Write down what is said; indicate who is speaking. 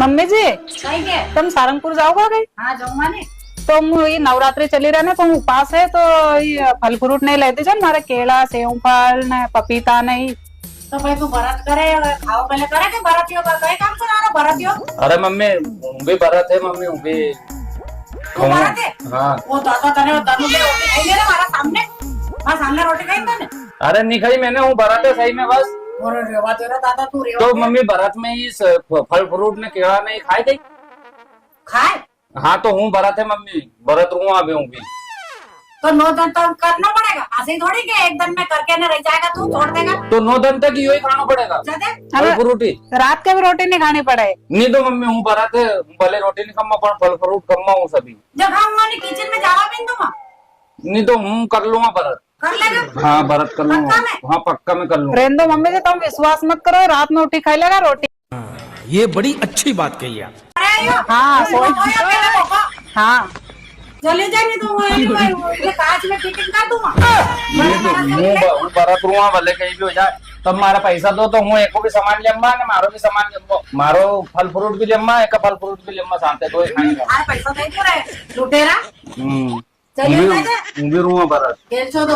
Speaker 1: Mummy जी
Speaker 2: कहीं के?
Speaker 1: तुम सारंगपुर जाओगे कहीं?
Speaker 2: हाँ जाऊंगा ने।
Speaker 1: तो ये नवरात्रि चली रहा ना तो उपास है तो ये फल फ्रूट नहीं लेते जन मारे केला सेव फल न पपीता नहीं।
Speaker 2: तो भाई तू भरत करे खाओ पहले करे के भरतियो का कई काम से ना भरतियो।
Speaker 3: अरे मम्मी हूँ भी भरत है मम्मी हूँ भी
Speaker 2: तू भरत है?
Speaker 3: हाँ
Speaker 2: वो दादा तने तनु के रोटी खाई ले हमारा सामने। हां सामने रोटी खाई तने।
Speaker 3: अरे नहीं खाई मैंने हूँ भरत है सही में बस।
Speaker 2: और रेवा तेरा दादा तू रेवा
Speaker 3: तो
Speaker 2: दे।
Speaker 3: मम्मी भरत में ही फल फ्रूट ने केला नहीं खाई गई।
Speaker 2: खाए
Speaker 3: हाँ तो हूँ भरत है मम्मी भरत हूँ अभी हूँ भी।
Speaker 2: तो 9 दिन तो करना पड़ेगा ऐसे ही थोड़ी के एक दिन में करके न रह जाएगा तू छोड़ देगा।
Speaker 3: तो 9 दिन तक यही खाना पड़ेगा
Speaker 2: जाते
Speaker 3: फल फ्रूट ही।
Speaker 1: रात के भी रोटी नहीं खानी पड़े।
Speaker 3: नहीं तो मम्मी हूँ भरत है भले रोटी नहीं कम्मा पर फल फ्रूट कम्मा हूँ सभी।
Speaker 2: जब खाऊंगा नहीं किचन में जावा भी दूंगा
Speaker 3: नहीं तो हूँ कर लूंगा भरत।
Speaker 2: कर लेगा।
Speaker 3: हाँ भरत कर लूंगा
Speaker 2: पक्का में?
Speaker 3: हाँ पक्का में कर लूंगा।
Speaker 1: रेंदो मम्मी जी तुम विश्वास मत करो रात में उठी खाई लेगा रोटी।
Speaker 4: ये बड़ी अच्छी बात कही आप।
Speaker 2: अरे यो
Speaker 1: हाँ,
Speaker 2: सोई पहले पापा
Speaker 1: हाँ
Speaker 2: चले जाएंगे तो वो ये कांच में फिटिंग कर दूंगा।
Speaker 3: हूँ भरत हूँ भले कहीं भी हो जाए तब मारा पैसा दो तो हूँ एको भी सामान लेम्बा ने मारो भी सामान लेम्बो मारो फल फ्रूट भी लेम्बा एक फल फ्रूट भी लेम्बा साथे कोई खाएगा।
Speaker 2: अरे पैसा दे पूरा लुटेरा
Speaker 3: हूँ
Speaker 2: चलिए जाते
Speaker 3: भी रूँ भरत
Speaker 2: खेल छो दो।